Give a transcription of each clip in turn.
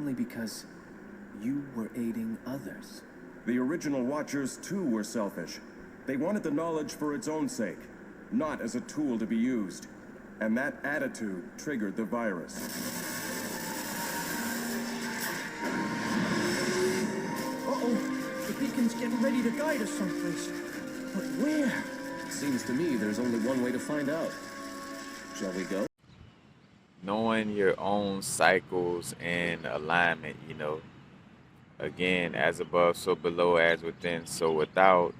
only because you were aiding others. The original Watchers, too, were selfish. They wanted the knowledge for its own sake, not as a tool to be used. And that attitude triggered the virus. Uh-oh, the beacon's getting ready to guide us someplace. But where? Seems to me there's only one way to find out. Shall we go? Knowing your own cycles and alignment, again, as above, so below, as within, so without,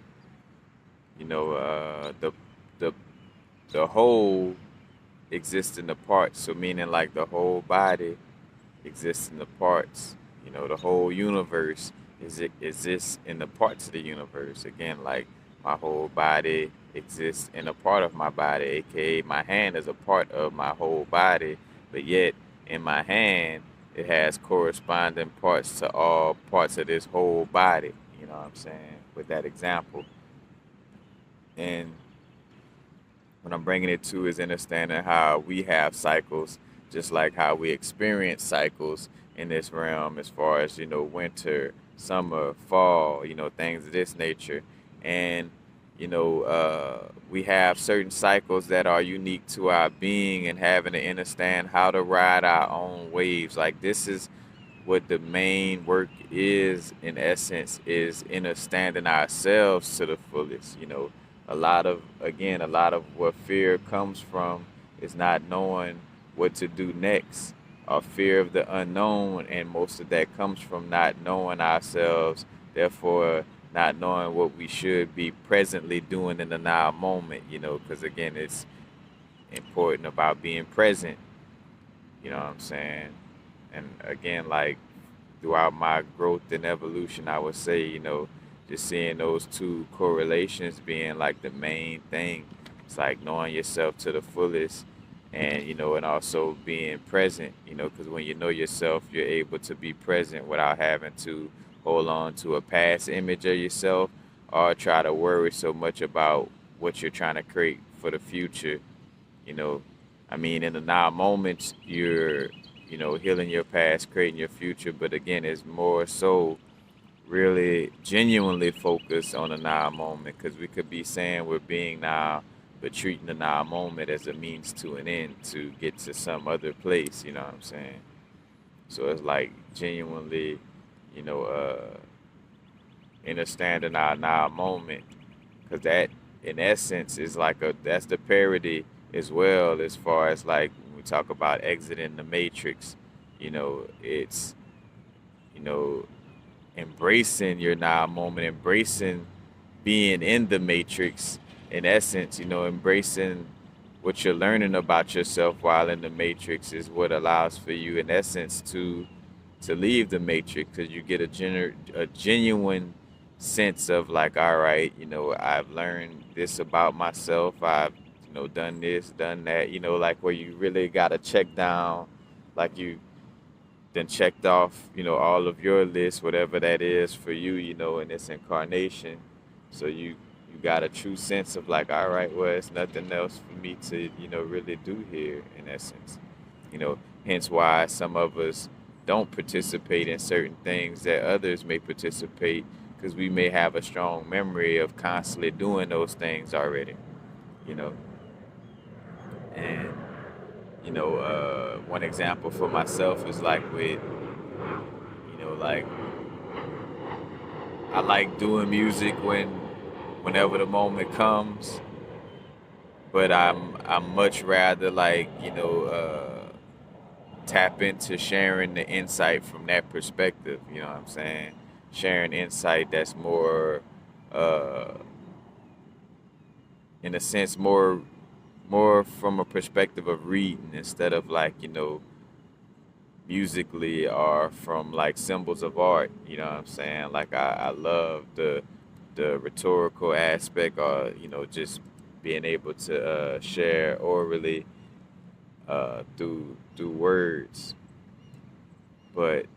the the whole exists in the parts. So meaning like the whole body exists in the parts. The whole universe exists in the parts of the universe. Again, like my whole body exists in a part of my body, aka my hand is a part of my whole body, but yet in my hand it has corresponding parts to all parts of this whole body. You know what I'm saying? With that example. And what I'm bringing it to is understanding how we have cycles, just like how we experience cycles in this realm, as far as, winter, summer, fall, things of this nature. And, we have certain cycles that are unique to our being, and having to understand how to ride our own waves. Like, this is what the main work is, in essence, is understanding ourselves to the fullest. A lot of what fear comes from is not knowing what to do next, or fear of the unknown, and most of that comes from not knowing ourselves, therefore not knowing what we should be presently doing in the now moment, because again, it's important about being present, you know what I'm saying? And again, like, throughout my growth and evolution, I would say, just seeing those two correlations being like the main thing. It's like knowing yourself to the fullest, and and also being present, because when you know yourself, you're able to be present without having to hold on to a past image of yourself, or try to worry so much about what you're trying to create for the future. I mean, in the now moments, you're healing your past, creating your future, but again, it's more so really genuinely focused on the now moment, because we could be saying we're being now, but treating the now moment as a means to an end to get to some other place, you know what I'm saying? So it's like genuinely, you know, understanding our now moment, because that in essence is like that's the parody as well, as far as like when we talk about exiting the matrix. It's you know embracing your now moment, embracing being in the matrix, in essence, embracing what you're learning about yourself while in the matrix is what allows for you, in essence, to leave the matrix, because you get a genuine sense of like, all right, I've learned this about myself. I've done this, done that. Like where you really gotta check down, like you then checked off, all of your list, whatever that is for you, in this incarnation. So you got a true sense of like, all right, well, it's nothing else for me to, really do here, in essence. Hence why some of us don't participate in certain things that others may participate, because we may have a strong memory of constantly doing those things already, you know. And, one example for myself is like with, like I like doing music whenever the moment comes, but I'm much rather like, tap into sharing the insight from that perspective, you know what I'm saying? Sharing insight that's more, uh, in a sense, more from a perspective of reading, instead of like, musically, or from like symbols of art, you know what I'm saying? Like I love the rhetorical aspect, or, just being able to share orally, through words. But,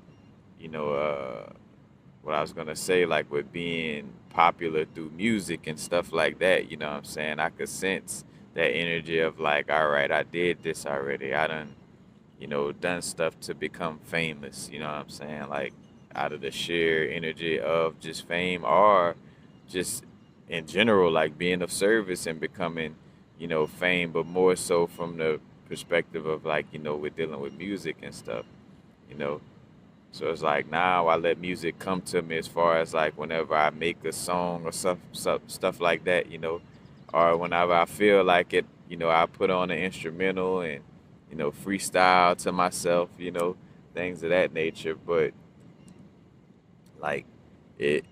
what I was gonna say, like with being popular through music and stuff like that, you know what I'm saying? I could sense that energy of like, all right, I did this already. I done, done stuff to become famous, you know what I'm saying? Like out of the sheer energy of just fame or just in general, like being of service and becoming, fame, but more so from the perspective of like, we're dealing with music and stuff, you know. So it's like now I let music come to me as far as like whenever I make a song or stuff like that, or whenever I feel like it, I put on an instrumental and, freestyle to myself, things of that nature. But like it,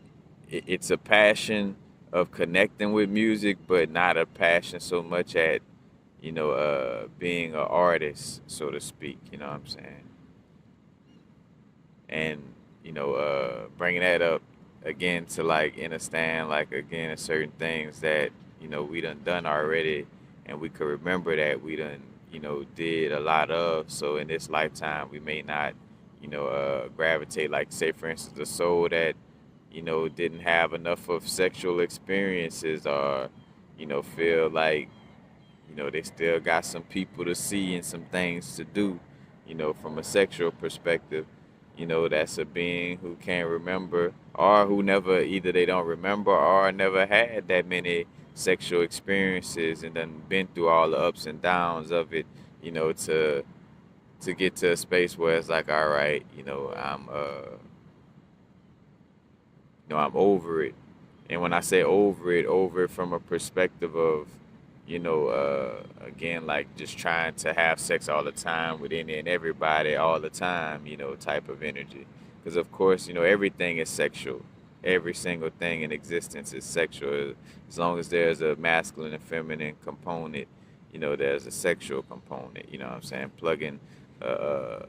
it's a passion of connecting with music, but not a passion so much at, being an artist, so to speak, you know what I'm saying? And bringing that up again to like understand like again certain things that we done already, and we could remember that we done did a lot of. So in this lifetime, we may not gravitate, like say for instance the soul that didn't have enough of sexual experiences, or feel like they still got some people to see and some things to do, from a sexual perspective. That's a being who can't remember, or who never, either they don't remember or never had that many sexual experiences and then been through all the ups and downs of it, to get to a space where it's like, all right, I'm over it. And when I say over it from a perspective of, again, like just trying to have sex all the time with any and everybody all the time, type of energy. Because of course, everything is sexual. Every single thing in existence is sexual. As long as there's a masculine and feminine component, there's a sexual component. You know what I'm saying? Plugging, uh,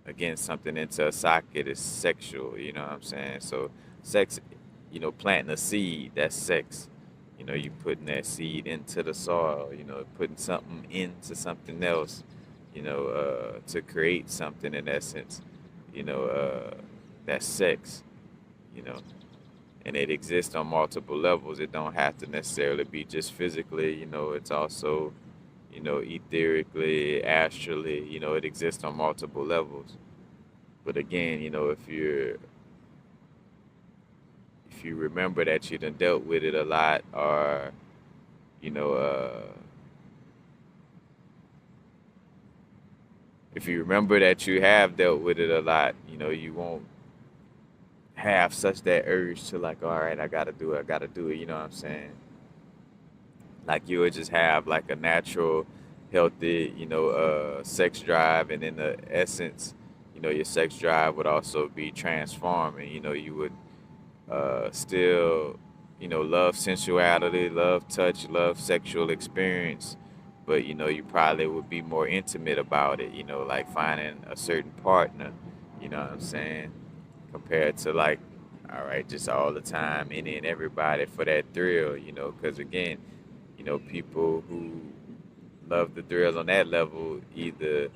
again, something into a socket is sexual. You know what I'm saying? So sex, planting a seed, that's sex. You putting that seed into the soil, putting something into something else, to create something in essence, that's sex, you know, and it exists on multiple levels. It don't have to necessarily be just physically, it's also, etherically, astrally, it exists on multiple levels. But again, if you remember that you done dealt with it a lot, or you know, if you remember that you have dealt with it a lot, you won't have such that urge to like, all right, I gotta do it. You know what I'm saying? Like you would just have like a natural, healthy, sex drive, and in the essence, your sex drive would also be transforming. You would still, love sensuality, love touch, love sexual experience, but you probably would be more intimate about it. Like finding a certain partner. You know what I'm saying? Compared to like, all right, just all the time, any and everybody for that thrill. Because again, people who love the thrill on that level either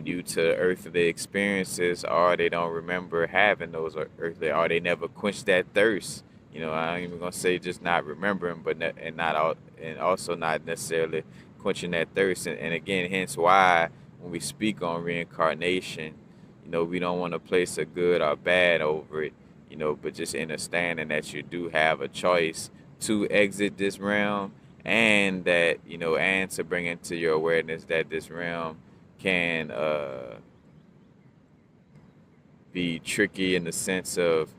due to earthly experiences, or they don't remember having those earthly, or they never quenched that thirst. I ain't even gonna say just not remembering, but and not all, and also not necessarily quenching that thirst. And again, hence why when we speak on reincarnation, we don't want to place a good or bad over it, but just understanding that you do have a choice to exit this realm, and that and to bring into your awareness that this realm can be tricky in the sense of,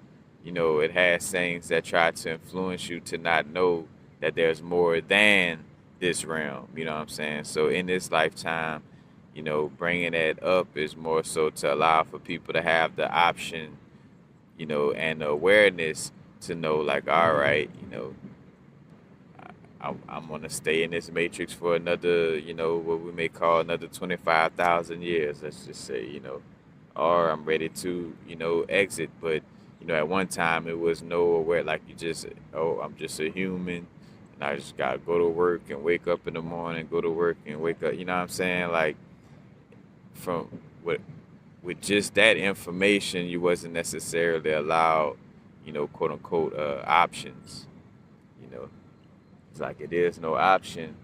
it has things that try to influence you to not know that there's more than this realm. You know what I'm saying? So in this lifetime, bringing that up is more so to allow for people to have the option, and the awareness to know, like, all right, I'm gonna stay in this matrix for another, what we may call another 25,000 years, let's just say, or I'm ready to, exit. But, at one time it was no aware, like you just, oh, I'm just a human and I just gotta go to work and wake up in the morning, go to work and wake up, you know what I'm saying? Like from with just that information, you wasn't necessarily allowed, quote unquote, options, you know. It's like it is no option,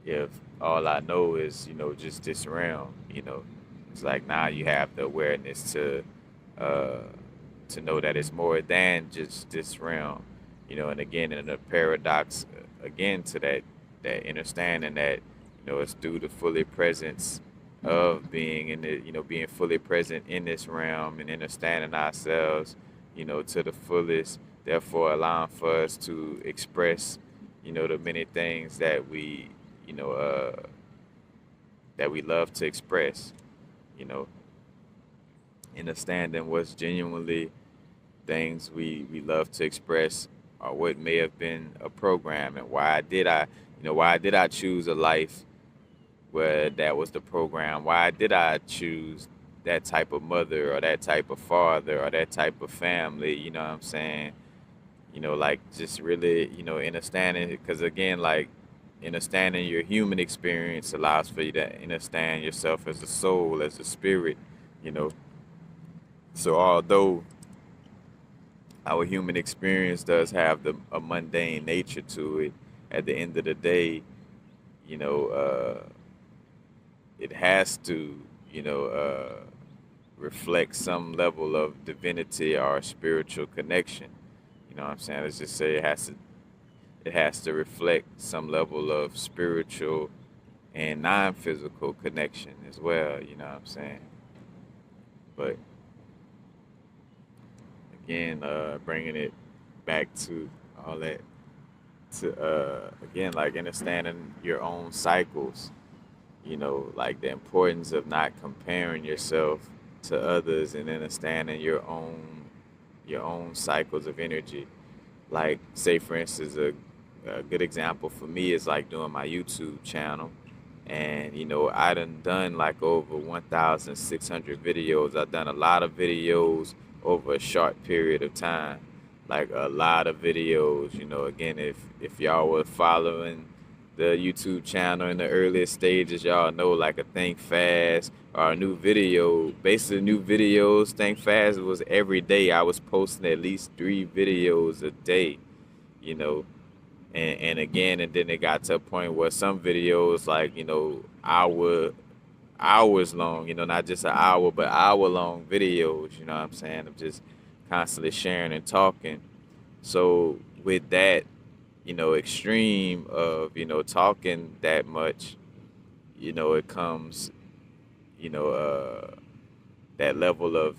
if all I know is, just this realm, it's like now you have the awareness uh, to know that it's more than just this realm, and again, in the paradox, again, to that understanding that, it's through the fully presence of being in the, being fully present in this realm and understanding ourselves, to the fullest, therefore allowing for us to express, the many things you know, uh, that we love to express, you know, understanding what's genuinely things we love to express or what may have been a program and why did I choose a life where that was the program? Why did I choose that type of mother or that type of father or that type of family? You know what I'm saying? Like just really, understanding, because again, like understanding your human experience allows for you to understand yourself as a soul, as a spirit, you know. So although our human experience does have a mundane nature to it, at the end of the day, you know, it has to, reflect some level of divinity or spiritual connection. You know what I'm saying? Let's just say it has to reflect some level of spiritual and non-physical connection as well. You know what I'm saying? But again, bringing it back to all that, to again, like understanding your own cycles, like the importance of not comparing yourself to others and understanding your own cycles of energy. Like, say for instance, a good example for me is like doing my YouTube channel. And I done like over 1,600 videos. I've done a lot of videos over a short period of time, like a lot of videos. Again, if y'all were following the YouTube channel in the earliest stages, y'all know like a Think Fast or a new video. Basically, new videos. Think Fast was every day. I was posting at least 3 videos a day. You know, and again, and then it got to a point where some videos like hours long, not just an hour but hour long videos, you know what I'm saying, of just constantly sharing and talking. So with that, extreme of talking that much, it comes, you know uh that level of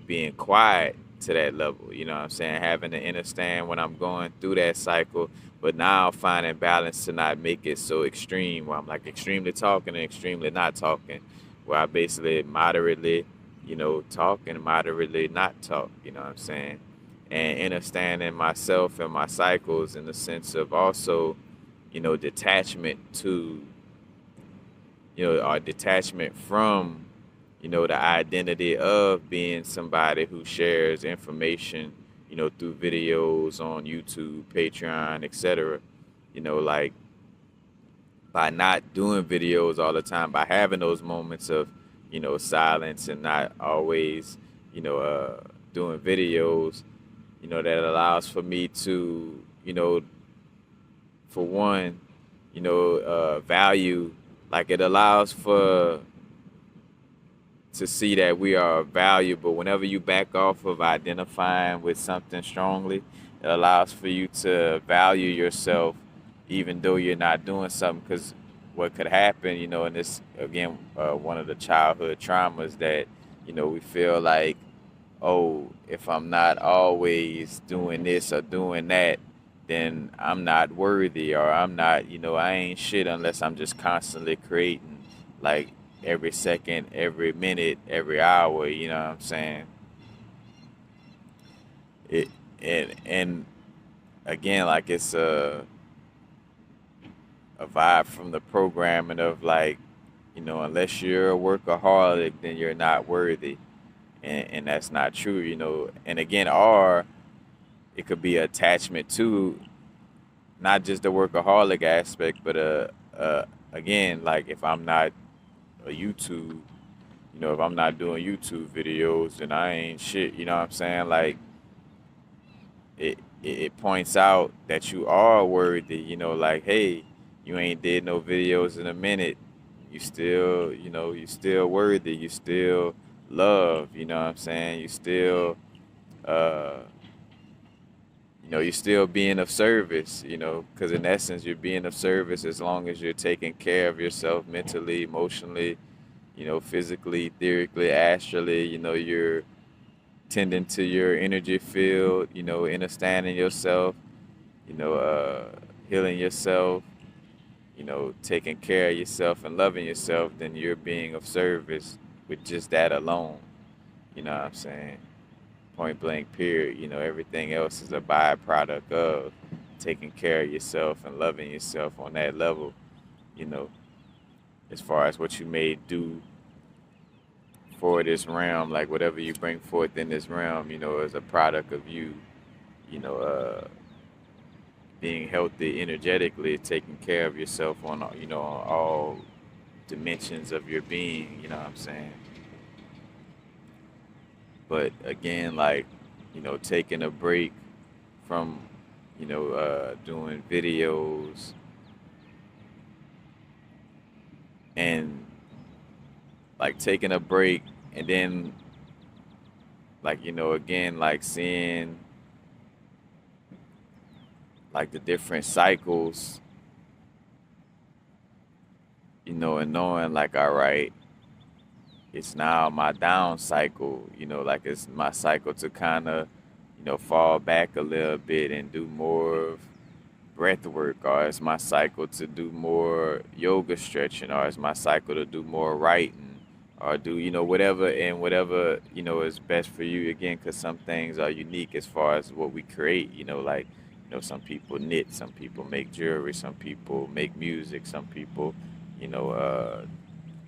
being quiet to that level, you know what I'm saying, having to understand when I'm going through that cycle, but now finding balance to not make it so extreme where I'm like extremely talking and extremely not talking, where I basically moderately talk and moderately not talk, you know what I'm saying, and understanding myself and my cycles in the sense of also detachment to or detachment from the identity of being somebody who shares information, through videos on YouTube, Patreon, etc. Like by not doing videos all the time, by having those moments of, silence and not always, doing videos, that allows for me to, for one, value, like it allows for to see that we are valuable. Whenever you back off of identifying with something strongly, it allows for you to value yourself even though you're not doing something. Because what could happen, and this, again, one of the childhood traumas that, we feel like, oh, if I'm not always doing this or doing that, then I'm not worthy, or I'm not, I ain't shit unless I'm just constantly creating, like every second, every minute, every hour, you know what I'm saying? It and again, like it's a vibe from the programming of like, unless you're a workaholic, then you're not worthy. And that's not true, And again, or it could be attachment to not just the workaholic aspect, but again, like if I'm not a YouTube, if I'm not doing YouTube videos, then I ain't shit, you know what I'm saying? Like it points out that you are worthy, like, hey, You ain't did no videos in a minute. You still, you still worthy. You still love. You know what I'm saying? You still, uh, you're still being of service. Because in essence, you're being of service as long as you're taking care of yourself mentally, emotionally, physically, etherically, astrally. You're tending to your energy field. Understanding yourself. Healing yourself. Taking care of yourself and loving yourself, then you're being of service with just that alone. You know what I'm saying? Point blank, period. Everything else is a byproduct of taking care of yourself and loving yourself on that level. You know, as far as what you may do for this realm, like whatever you bring forth in this realm, is a product of you, you know, being healthy energetically, taking care of yourself on, on all dimensions of your being, you know what I'm saying? But again, like, taking a break from, doing videos and like taking a break and then like, again, like seeing like the different cycles, and knowing like, all right, it's now my down cycle, like it's my cycle to kind of, fall back a little bit and do more of breath work, or it's my cycle to do more yoga stretching, or it's my cycle to do more writing, or do, whatever, and whatever, is best for you, again, because some things are unique as far as what we create, like, some people knit, some people make jewelry, some people make music, some people,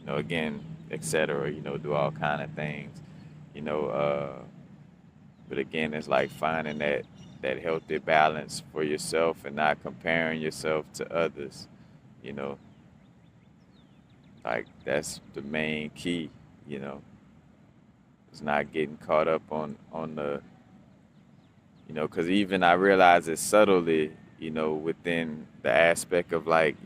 again, etc., do all kind of things, but again, it's like finding that healthy balance for yourself and not comparing yourself to others, like that's the main key, it's not getting caught up on the, because even I realize it subtly, within the aspect of like,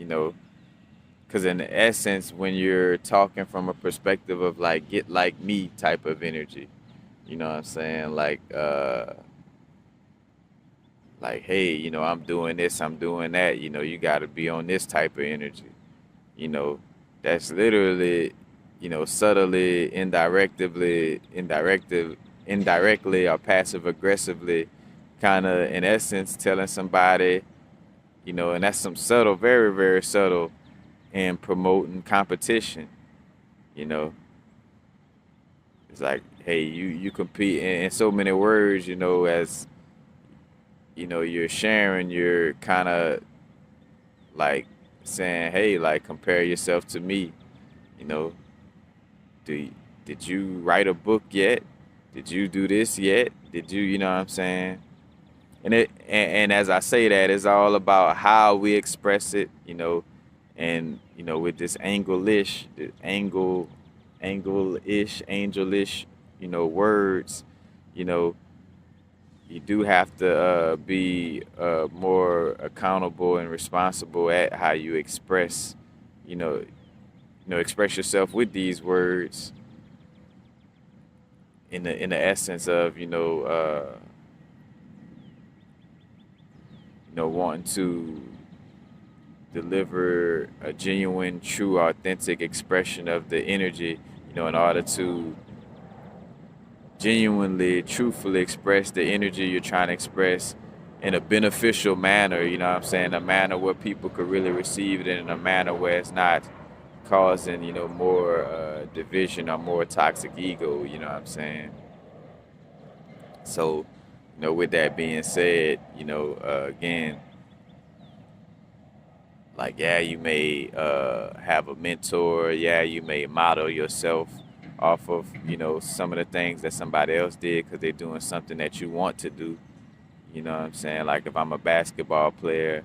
because in essence, when you're talking from a perspective of like, get like me type of energy, you know what I'm saying? Like, hey, I'm doing this, I'm doing that, you got to be on this type of energy, that's literally, subtly, indirectly or passive aggressively, kind of in essence telling somebody, and that's some subtle, very, very subtle, and promoting competition, it's like, hey, you compete in so many words, as, you're sharing, you're kind of like saying, hey, like compare yourself to me, you know, did you write a book yet? Did you do this yet? Did you, you know what I'm saying? And as I say that, it's all about how we express it, and with this angelish, angelish, words, you do have to be more accountable and responsible at how you express, express yourself with these words in the essence of, wanting to deliver a genuine, true, authentic expression of the energy, in order to genuinely, truthfully express the energy you're trying to express in a beneficial manner, you know what I'm saying? A manner where people could really receive it, in a manner where it's not causing, more division or more toxic ego, you know what I'm saying? So, with that being said, again, like, yeah, you may have a mentor, yeah, you may model yourself off of, some of the things that somebody else did because they're doing something that you want to do, you know what I'm saying? Like, if I'm a basketball player,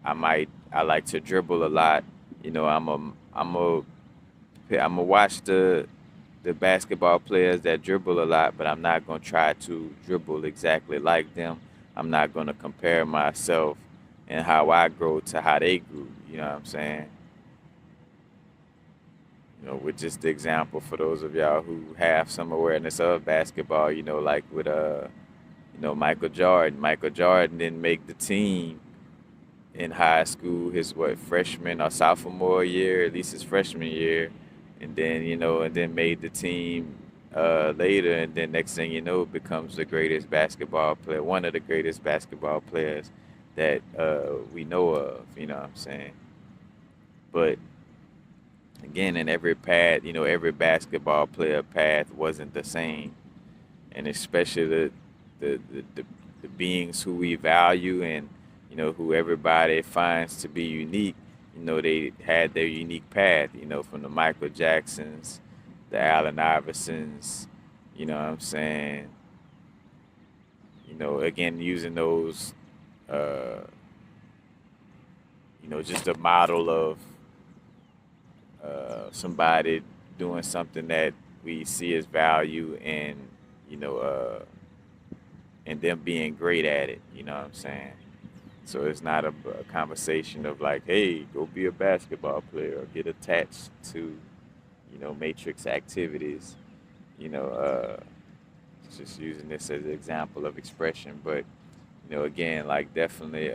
I like to dribble a lot, I'm a watch the basketball players that dribble a lot, but I'm not going to try to dribble exactly like them. I'm not going to compare myself and how I grow to how they grew. You know what I'm saying? You know, with just the example for those of y'all who have some awareness of basketball, you know, like with you know, Michael Jordan. Michael Jordan didn't make the team in high school his what freshman or sophomore year, at least his freshman year, and then you know, and then made the team later, and then next thing you know, becomes the greatest basketball player, one of the greatest basketball players that we know of. You know what I'm saying? But again, in every path, you know, every basketball player path wasn't the same, and especially the the, the, the beings who we value and you know who everybody finds to be unique. You know, they had their unique path. You know, from the Michael Jacksons, the Allen Iversons. You know what I'm saying? You know, again, using those, uh, you know, just a model of somebody doing something that we see as value and you know and them being great at it. You know what I'm saying? So it's not a conversation of like, hey, go be a basketball player or get attached to you know matrix activities. You know, just using this as an example of expression, but you know, again, like definitely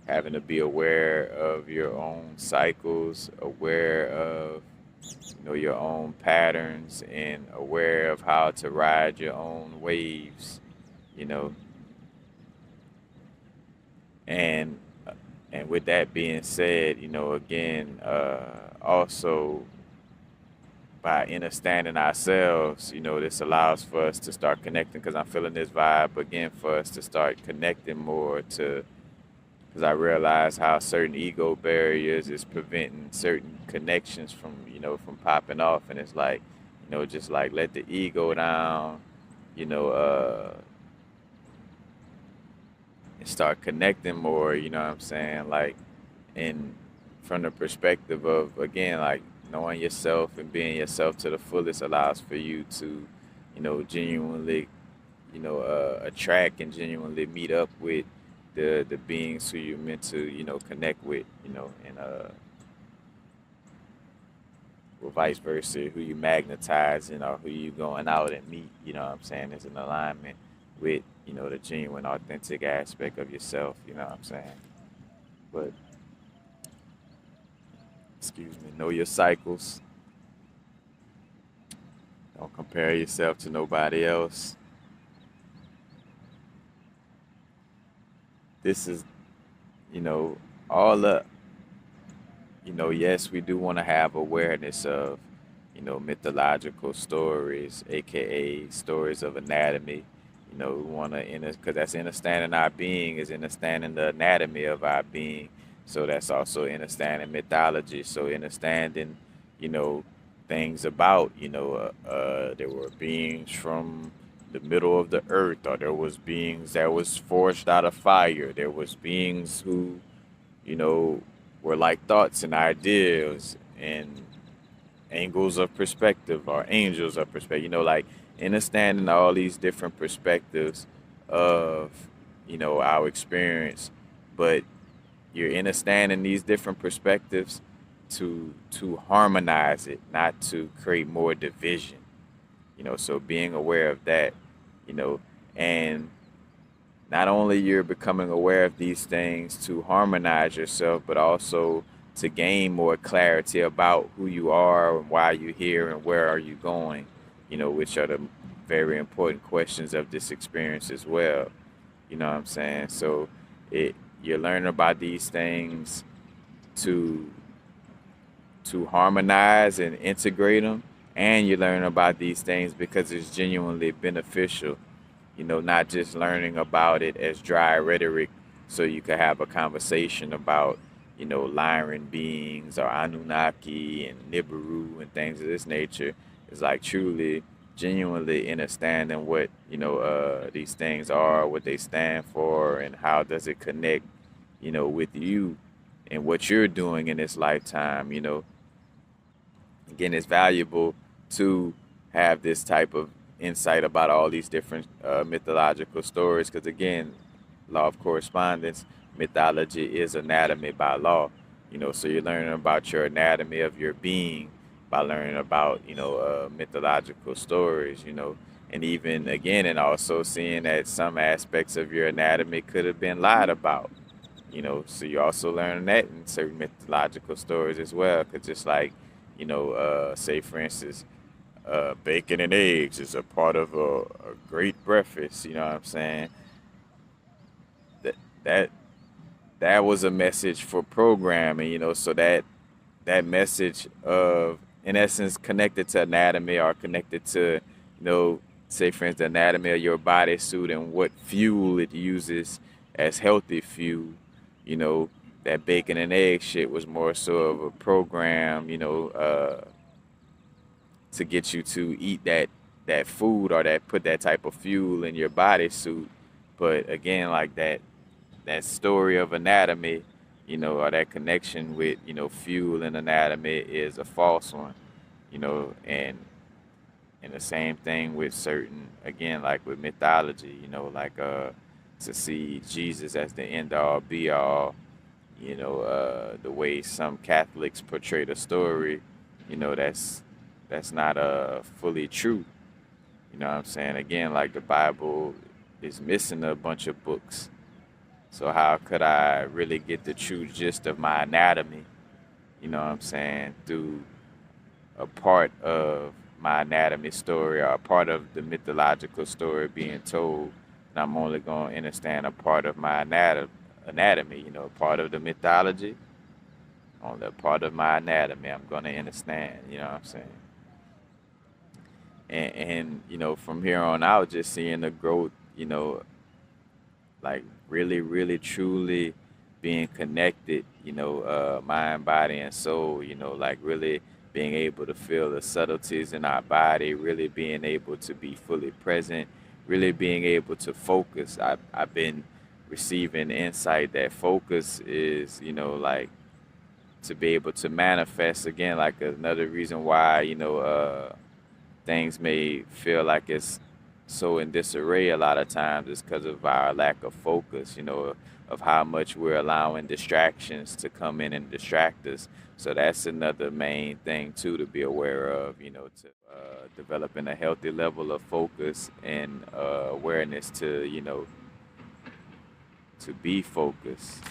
having to be aware of your own cycles, aware of you know your own patterns, and aware of how to ride your own waves. You know, and and with that being said, you know, again, also by understanding ourselves, you know, this allows for us to start connecting. Because I'm feeling this vibe again for us to start connecting more to because I realize how certain ego barriers is preventing certain connections from you know from popping off, and it's like you know just like let the ego down, you know, and start connecting more. You know what I'm saying? Like, in from the perspective of again like knowing yourself and being yourself to the fullest allows for you to you know genuinely you know attract and genuinely meet up with the beings who you're meant to you know connect with, you know, and or vice versa, who you magnetizing or who you going out and meet, you know what I'm saying, is in alignment with you know the genuine authentic aspect of yourself, you know what I'm saying. But excuse me, know your cycles, don't compare yourself to nobody else. This is you know all up. You know, yes, we do want to have awareness of, you know, mythological stories, aka stories of anatomy. You know, we want to, because that's understanding our being, is understanding the anatomy of our being. So that's also understanding mythology. So understanding, you know, things about, you know, there were beings from the middle of the earth, or there was beings that was forged out of fire. There was beings who, you know, were like thoughts and ideas and angles of perspective or angels of perspective, you know, like understanding all these different perspectives of, you know, our experience. But you're understanding these different perspectives to harmonize it, not to create more division, you know, so being aware of that, you know, and not only you're becoming aware of these things to harmonize yourself, but also to gain more clarity about who you are and why you're here and where are you going, you know, which are the very important questions of this experience as well. You know what I'm saying? So you're learning about these things to harmonize and integrate them, and you're learning about these things because it's genuinely beneficial, you know, not just learning about it as dry rhetoric so you can have a conversation about, you know, Lyran beings or Anunnaki and Nibiru and things of this nature. It's like truly, genuinely understanding what, you know, these things are, what they stand for, and how does it connect, you know, with you and what you're doing in this lifetime, you know. Again, it's valuable to have this type of insight about all these different mythological stories because, again, law of correspondence. Mythology is anatomy by law. So you're learning about your anatomy of your being by learning about, mythological stories, and even again, and also seeing that some aspects of your anatomy could have been lied about, so you also learn that in certain mythological stories as well. Because just like, say for instance, bacon and eggs is a part of a great breakfast. You know what I'm saying? That that that was a message for programming. So that message of, in essence, connected to anatomy or connected to, say for instance, the anatomy of your bodysuit and what fuel it uses as healthy fuel. You know, that bacon and egg shit was more so of a program, to get you to eat that food or that put that type of fuel in your bodysuit. But again, like that story of anatomy, or that connection with, fuel and anatomy is a false one, and the same thing with certain, again, like with mythology, like to see Jesus as the end all be all, the way some Catholics portray the story, that's not fully true. You know what I'm saying? Again, like the Bible is missing a bunch of books. So how could I really get the true gist of my anatomy, what I'm saying, through a part of my anatomy story or a part of the mythological story being told? And I'm only going to understand a part of my anatomy, part of the mythology, only a part of my anatomy I'm going to understand, you know what I'm saying? And from here on out, just seeing the growth, like really, really, truly being connected, mind, body, and soul, like really being able to feel the subtleties in our body, really being able to be fully present, really being able to focus. I've been receiving insight that focus is, like to be able to manifest again, like another reason why, things may feel like it's so in disarray a lot of times is because of our lack of focus, of how much we're allowing distractions to come in and distract us. So that's another main thing too to be aware of, to developing a healthy level of focus and awareness to, to be focused,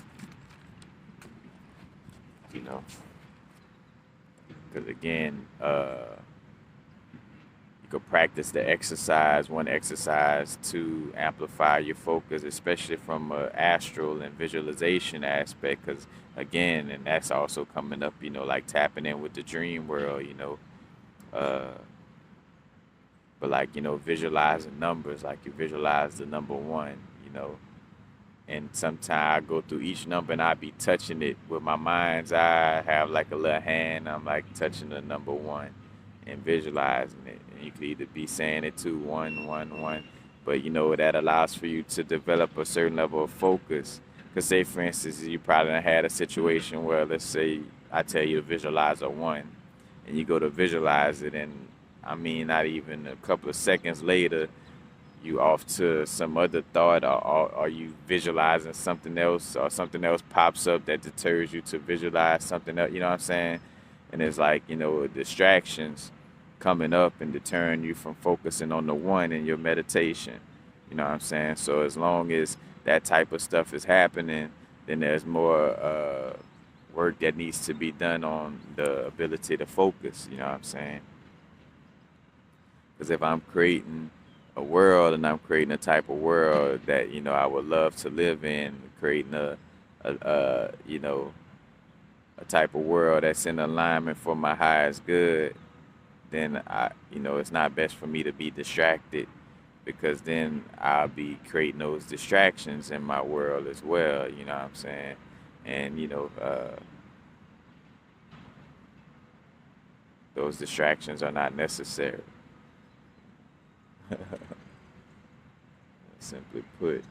because again, you could practice the exercise, one exercise to amplify your focus, especially from a astral and visualization aspect. Because again, and that's also coming up, like tapping in with the dream world, uh, but like, visualizing numbers, like you visualize the number one, and sometimes I go through each number and I be touching it with my mind's eye. I have like a little hand, I'm like touching the number one and visualizing it. And you could either be saying it to 111, but that allows for you to develop a certain level of focus. Because say for instance, you probably done had a situation where, let's say I tell you to visualize a one, and you go to visualize it, and I mean not even a couple of seconds later, you off to some other thought, or are you visualizing something else, or something else pops up that deters you to visualize something else, you know what I'm saying? And it's like, distractions coming up and deterring you from focusing on the one in your meditation. You know what I'm saying? So as long as that type of stuff is happening, then there's more work that needs to be done on the ability to focus. You know what I'm saying? Because if I'm creating a world and I'm creating a type of world that I would love to live in, creating a a type of world that's in alignment for my highest good, then it's not best for me to be distracted, because then I'll be creating those distractions in my world as well. You know what I'm saying? And those distractions are not necessary. Simply put.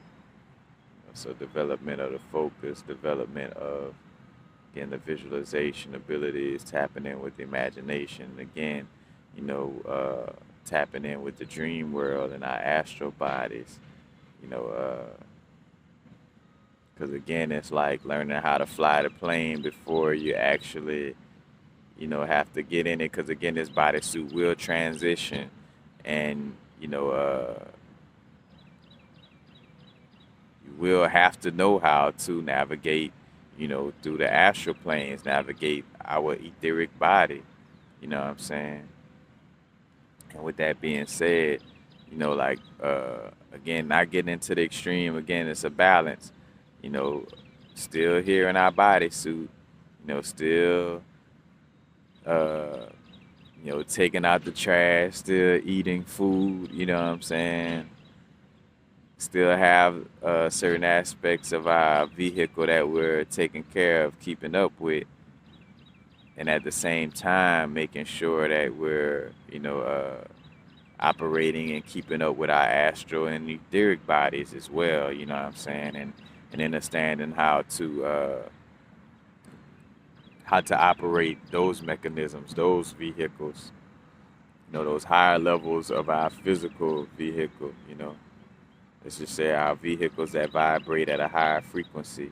So development of the focus, development of, again, the visualization abilities, tapping in with the imagination. Again, tapping in with the dream world and our astral bodies. Because again, it's like learning how to fly the plane before you actually, have to get in it. Because again, this bodysuit will transition, and you will have to know how to navigate, through the astral planes, navigate our etheric body. You know what I'm saying? And with that being said, like again, not getting into the extreme. Again, it's a balance. You know, still here in our bodysuit. Still uh, taking out the trash, still eating food. You know what I'm saying? Still have certain aspects of our vehicle that we're taking care of, keeping up with, and at the same time making sure that we're operating and keeping up with our astral and etheric bodies as well. You know what I'm saying? And understanding how to operate those mechanisms, those vehicles. Those higher levels of our physical vehicle. Let's just say our vehicles that vibrate at a higher frequency.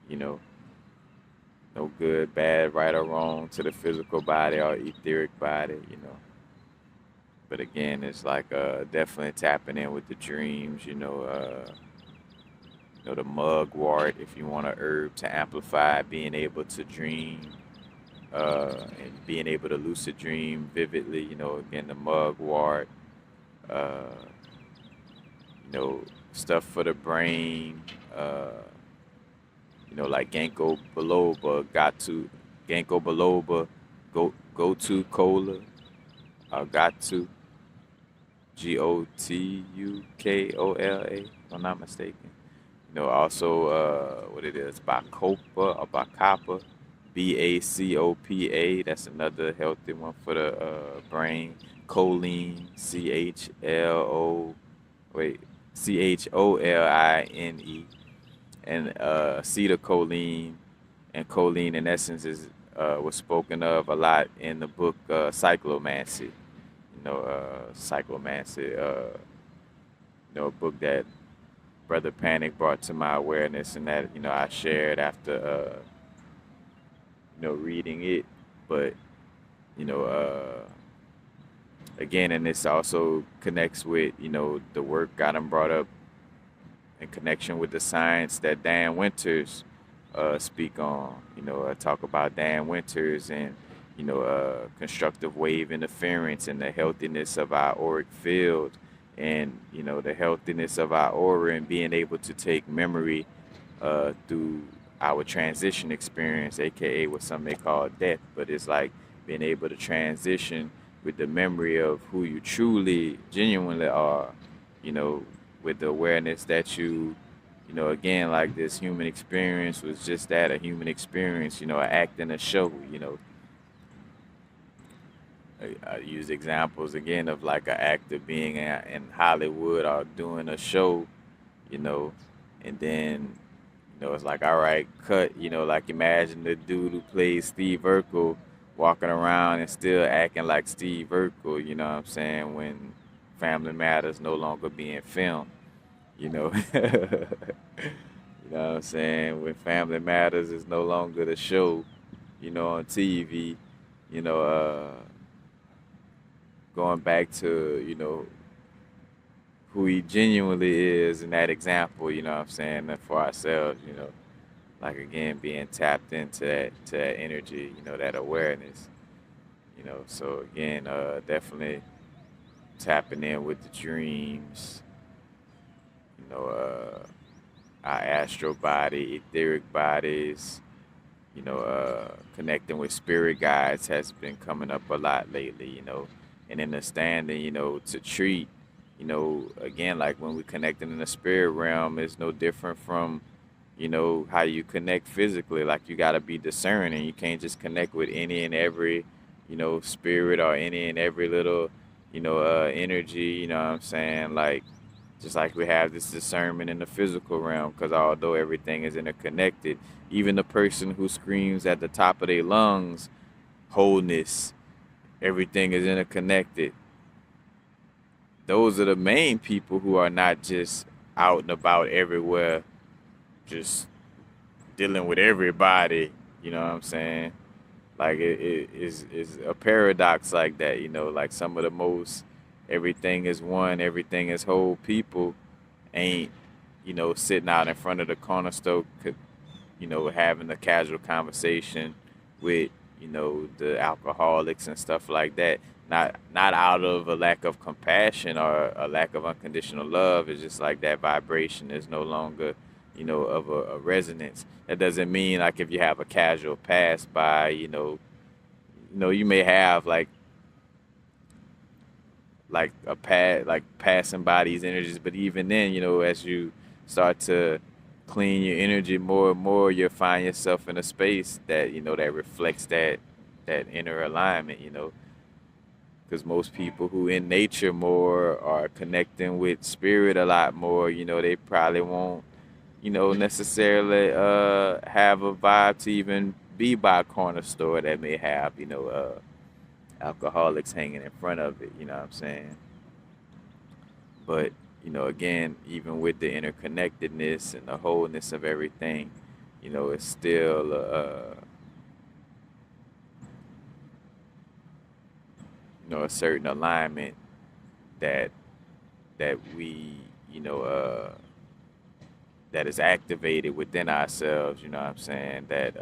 You know, no good, bad, right or wrong to the physical body or etheric body. But again, it's like definitely tapping in with the dreams. The mugwort, if you want a herb to amplify being able to dream and being able to lucid dream vividly. Again, the mugwort. Uh, Stuff for the brain. Like ginkgo biloba, ginkgo biloba, go to cola, Gotu, Gotukola, if I'm not mistaken. Also, what it is, Bacopa or Bacapa, Bacopa. That's another healthy one for the brain. Choline, Choline, and acetylcholine. And choline, in essence, was spoken of a lot in the book Cyclomancy. Cyclomancy. A book that Brother Panic brought to my awareness, and that I shared after reading it. But again, and this also connects with the work got him brought up in connection with the science that Dan Winters speak on. I talk about Dan Winters and constructive wave interference and the healthiness of our auric field, and the healthiness of our aura, and being able to take memory through our transition experience, aka what some may call death. But it's like being able to transition with the memory of who you truly, genuinely are, with the awareness that again, like this human experience was just that, a human experience, an act in a show. I use examples again of like an actor being in Hollywood or doing a show, and then, it's like, all right, cut, like imagine the dude who plays Steve Urkel walking around and still acting like Steve Urkel, you know what I'm saying, when Family Matters no longer being filmed, you know what I'm saying, when Family Matters is no longer the show, on TV, going back to, who he genuinely is in that example, what I'm saying, for ourselves, like again, being tapped into that energy, that awareness, so again, definitely tapping in with the dreams, our astral body, etheric bodies, connecting with spirit guides has been coming up a lot lately, and understanding, to treat, again, like when we're connecting in the spirit realm, it's no different from, how you connect physically. Like you got to be discerning. You can't just connect with any and every, spirit or any and every little, energy, what I'm saying? Like, just like we have this discernment in the physical realm, because although everything is interconnected, even the person who screams at the top of their lungs, wholeness, everything is interconnected. Those are the main people who are not just out and about everywhere, just dealing with everybody. You know what I'm saying? Like it is a paradox like that. You know, like some of the most everything is one, everything is whole people ain't, you know, sitting out in front of the corner store, you know, having a casual conversation with, you know, the alcoholics and stuff like that. Not out of a lack of compassion or a lack of unconditional love. It's just like that vibration is no longer, you know, of a resonance. That doesn't mean like if you have a casual pass by, you may have like a pad like passing by these energies, but even then, you know, as you start to clean your energy more and more, you'll find yourself in a space that, you know, that reflects that inner alignment, you know, because most people who in nature more are connecting with spirit a lot more, you know, they probably won't, you know, necessarily have a vibe to even be by a corner store that may have, you know, alcoholics hanging in front of it, you know what I'm saying? But, you know, again, even with the interconnectedness and the wholeness of everything, you know, it's still, you know, a certain alignment that we, you know, that is activated within ourselves, you know what I'm saying? That,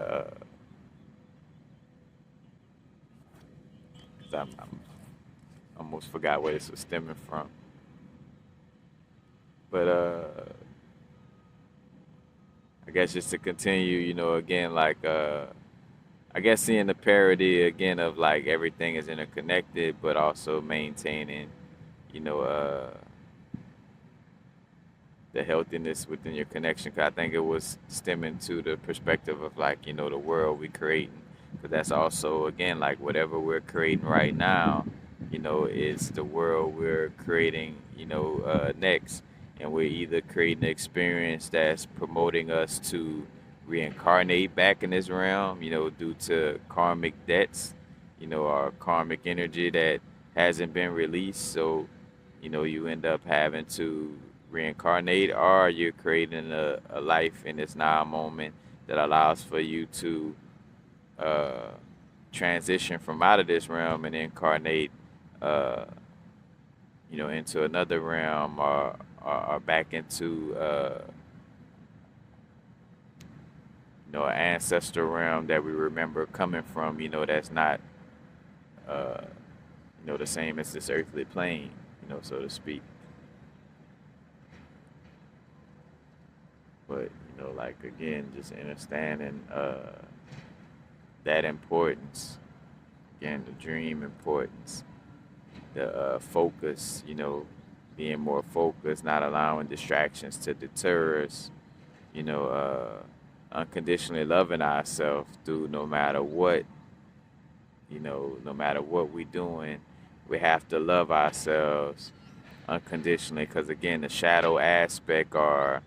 'cause I'm almost forgot where this was stemming from. But I guess just to continue, you know, again, like I guess seeing the parody again of like everything is interconnected, but also maintaining, you know, the healthiness within your connection. 'Cause I think it was stemming to the perspective of like, you know, the world we creating. Because that's also again like whatever we're creating right now, you know, is the world we're creating, you know, next. And we're either creating an experience that's promoting us to reincarnate back in this realm, you know, due to karmic debts, you know, or karmic energy that hasn't been released. So, you know, you end up having to reincarnate, or you're creating a life in this now moment that allows for you to uh, transition from out of this realm and incarnate, uh, you know, into another realm, or back into, you know, an ancestral realm that we remember coming from, you know, that's not, uh, you know, the same as this earthly plane, you know, so to speak. But, you know, like, again, just understanding that importance, again, the dream importance, the focus, you know, being more focused, not allowing distractions to deter us, you know, unconditionally loving ourselves through no matter what, you know, no matter what we're doing, we have to love ourselves unconditionally. Because again, the shadow aspect are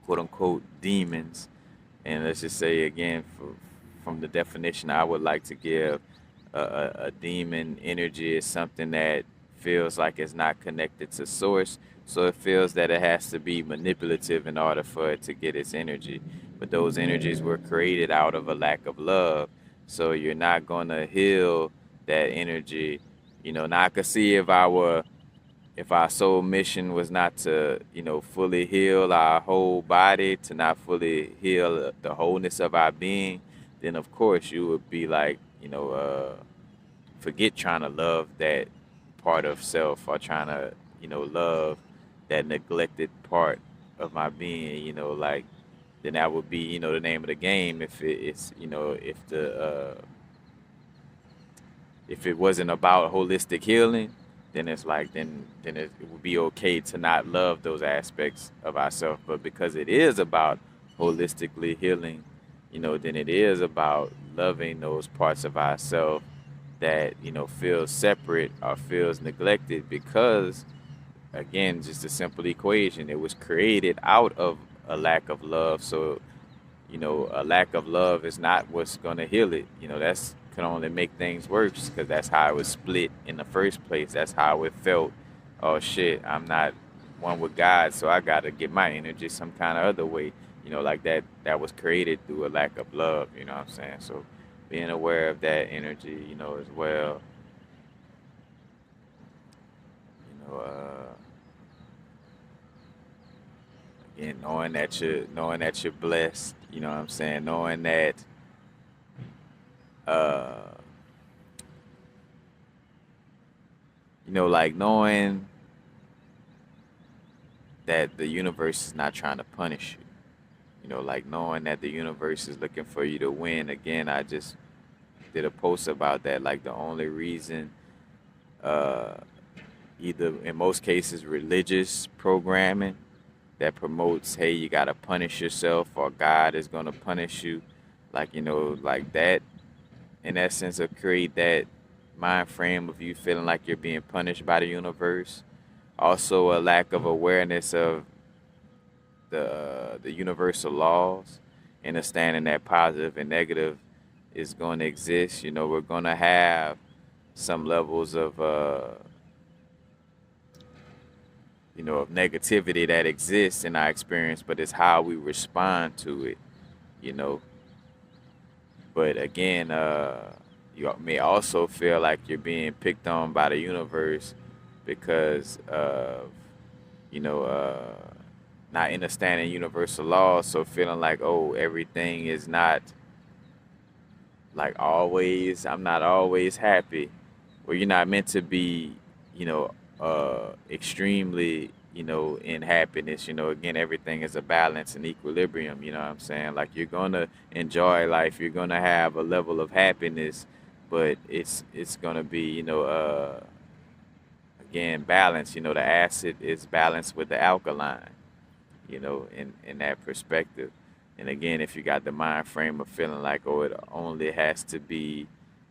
quote unquote demons. And let's just say again, from the definition I would like to give, a demon energy is something that feels like it's not connected to source. So it feels that it has to be manipulative in order for it to get its energy. But those energies were created out of a lack of love. So you're not going to heal that energy. You know, now I could see if our sole mission was not to, you know, fully heal our whole body, to not fully heal the wholeness of our being, then of course you would be like, you know, forget trying to love that part of self, or trying to, you know, love that neglected part of my being, you know, like, then that would be, you know, the name of the game. If it's, you know, if it wasn't about holistic healing, then it's like then it would be okay to not love those aspects of ourselves. But because it is about holistically healing, you know, then it is about loving those parts of ourselves that, you know, feels separate or feels neglected, because again, just a simple equation, it was created out of a lack of love. So, you know, a lack of love is not what's going to heal it. You know, that's can only make things worse, because that's how it was split in the first place. That's how it felt. Oh shit, I'm not one with God, so I got to get my energy some kind of other way. you know, like that was created through a lack of love, you know what I'm saying? So being aware of that energy, you know, as well, you know, again, knowing that you're blessed, you know what I'm saying? Knowing that uh you know, like knowing that the universe is not trying to punish you. You know, like knowing that the universe is looking for you to win. Again, I just did a post about that. Like the only reason, uh, either in most cases, religious programming that promotes, hey, you gotta punish yourself or God is gonna punish you. Like, you know, like that in essence of create that mind frame of you feeling like you're being punished by the universe. Also a lack of awareness of the universal laws, understanding that positive and negative is going to exist. You know, we're going to have some levels of you know, of negativity that exists in our experience, but it's how we respond to it. You know, but again, you may also feel like you're being picked on by the universe because of, you know, not understanding universal laws. So feeling like, oh, everything is not like always, I'm not always happy. Well, you're not meant to be, you know, extremely, you know, in happiness. You know, again, everything is a balance and equilibrium. You know what I'm saying? Like you're gonna enjoy life, you're gonna have a level of happiness, but it's gonna be, you know, again, balance. You know, the acid is balanced with the alkaline. You know, in that perspective. And again, if you got the mind frame of feeling like, oh, it only has to be,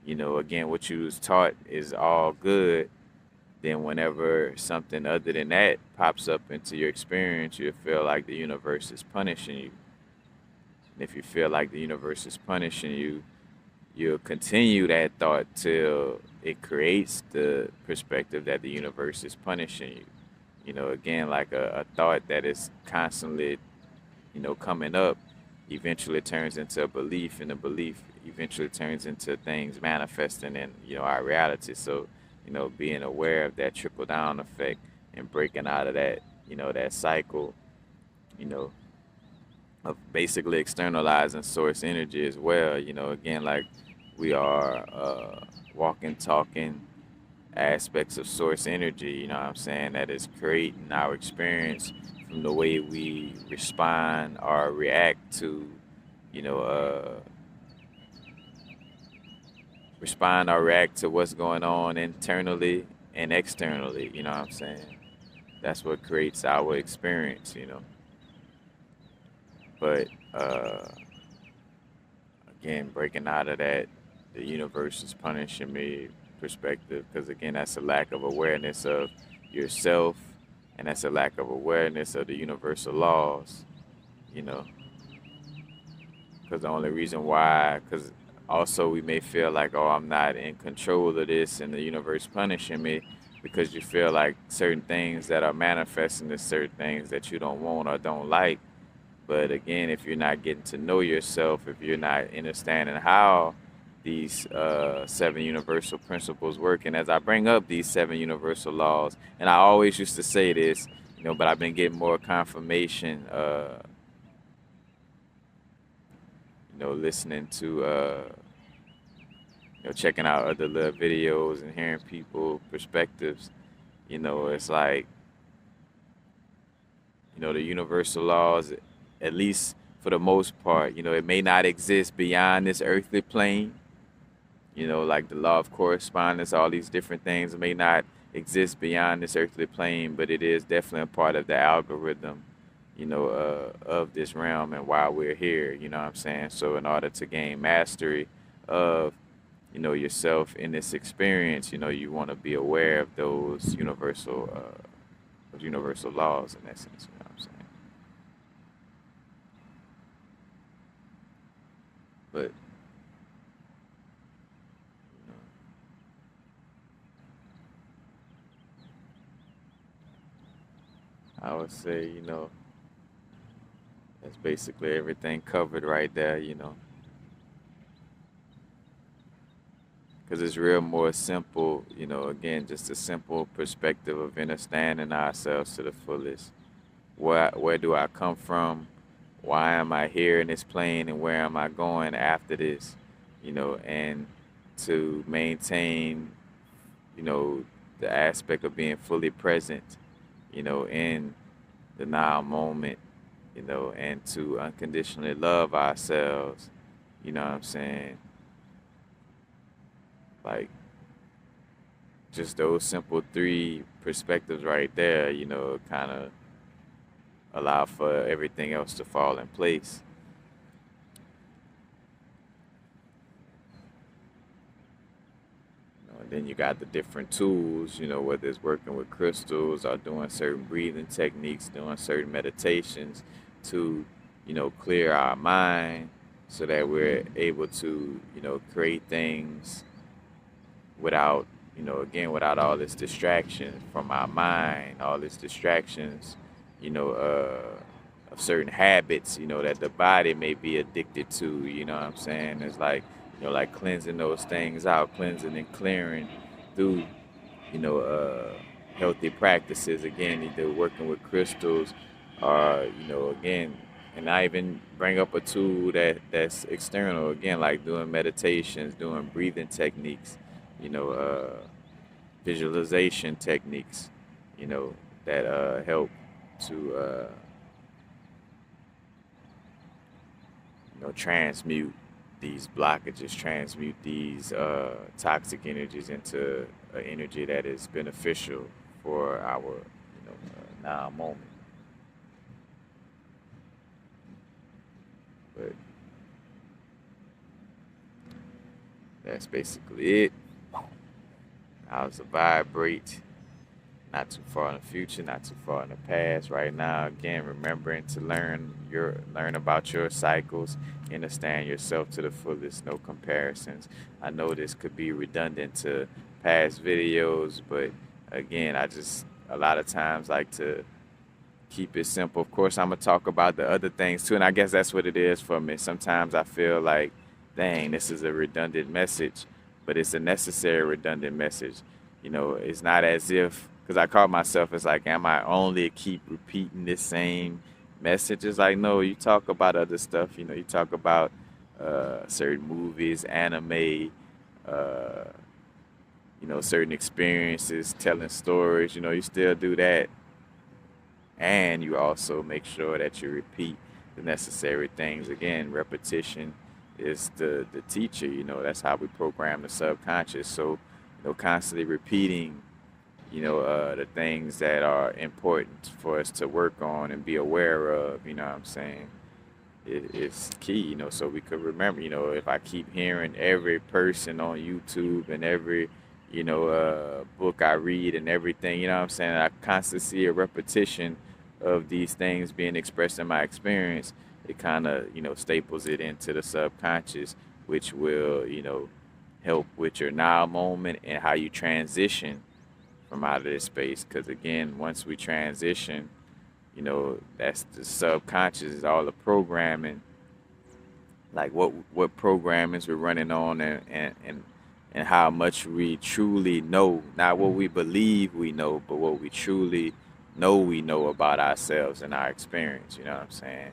you know, again, what you was taught is all good, then whenever something other than that pops up into your experience, you feel like the universe is punishing you. And if you feel like the universe is punishing you, you'll continue that thought till it creates the perspective that the universe is punishing you. You know, again, like a thought that is constantly, you know, coming up eventually turns into a belief, and a belief eventually turns into things manifesting in, you know, our reality. So, you know, being aware of that trickle down effect and breaking out of that, you know, that cycle, you know, of basically externalizing source energy as well. You know, again, like we are walking, talking aspects of source energy, you know what I'm saying, that is creating our experience from the way we respond or react to, you know, respond or react to what's going on internally and externally, you know what I'm saying? That's what creates our experience, you know. But again, breaking out of that, the universe is punishing me perspective, because again, that's a lack of awareness of yourself, and that's a lack of awareness of the universal laws, you know. Because the only reason why, because also we may feel like, oh, I'm not in control of this and the universe punishing me, because you feel like certain things that are manifesting is certain things that you don't want or don't like. But again, if you're not getting to know yourself, if you're not understanding how these seven universal principles work, and as I bring up these seven universal laws, and I always used to say this, you know, but I've been getting more confirmation, you know, listening to, you know, checking out other little videos and hearing people perspectives. You know, it's like, you know, the universal laws, at least for the most part, you know, it may not exist beyond this earthly plane. You know, like the law of correspondence, all these different things may not exist beyond this earthly plane, but it is definitely a part of the algorithm, you know, of this realm and why we're here, you know what I'm saying? So in order to gain mastery of, you know, yourself in this experience, you know, you want to be aware of those universal laws in essence, you know what I'm saying? But, you know, I would say, you know, That's basically everything covered right there, because it's real more simple, again, just a simple perspective of understanding ourselves to the fullest. Where do I come from? Why am I here in this plane, and where am I going after this? And to maintain, the aspect of being fully present, in the now moment, and to unconditionally love ourselves, you know what I'm saying? Like, just those simple three perspectives right there, kind of allow for everything else to fall in place. And then you got the different tools, whether it's working with crystals or doing certain breathing techniques, doing certain meditations to, clear our mind so that we're able to, create things without, without all this distraction from our mind, all these distractions, of certain habits, that the body may be addicted to, what I'm saying? It's like, like cleansing those things out, cleansing and clearing through, you know, uh, healthy practices. Again, either working with crystals or, again, and I even bring up a tool that's external, again, like doing meditations, doing breathing techniques, you know, uh, visualization techniques, you know, that help to, transmute these blockages, transmute these toxic energies into an energy that is beneficial for our, now moment. But that's basically it. How to vibrate, not too far in the future, not too far in the past. Right now, again, remembering to learn about your cycles, understand yourself to the fullest, no comparisons. I know this could be redundant to past videos, but again, I just a lot of times like to keep it simple. Of course, I'm gonna talk about the other things too, and I guess that's what it is for me. Sometimes I feel like, dang, this is a redundant message, but it's a necessary redundant message. It's not as if, because I caught myself as like, am I only keep repeating the same message? It's like, no, you talk about other stuff. You talk about certain movies, anime, uh, certain experiences, telling stories. You still do that, and you also make sure that you repeat the necessary things. Again, repetition is the teacher. That's how we program the subconscious. So, constantly repeating, the things that are important for us to work on and be aware of. You know what I'm saying? It's key. So we could remember. If I keep hearing every person on YouTube and every book I read and everything, what I'm saying, I constantly see a repetition of these things being expressed in my experience. It kind of, staples it into the subconscious, which will, help with your now moment and how you transition from out of this space. Because again, once we transition, that's the subconscious, is all the programming, like what programmings we're running on, and how much we truly know, not what we believe we know, but what we truly know we know about ourselves and our experience. You know what I'm saying?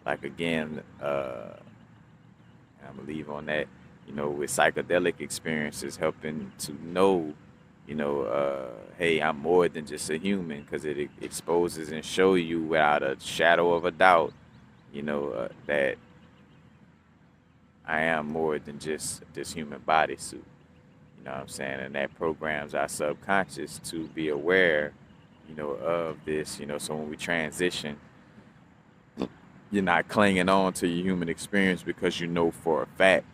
Like again, I'm gonna leave on that. With psychedelic experiences, helping to know, hey, I'm more than just a human, because it exposes and show you without a shadow of a doubt, that I am more than just this human bodysuit. You know what I'm saying? And that programs our subconscious to be aware, of this, so when we transition, you're not clinging on to your human experience, because you know for a fact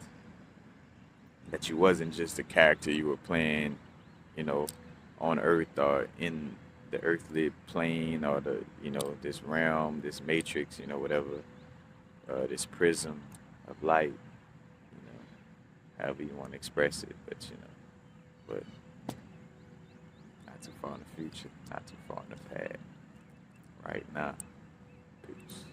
that you wasn't just a character you were playing, on Earth or in the earthly plane, or the, this realm, this matrix, whatever, this prism of light, however you want to express it, but not too far in the future, not too far in the past, right now. Peace.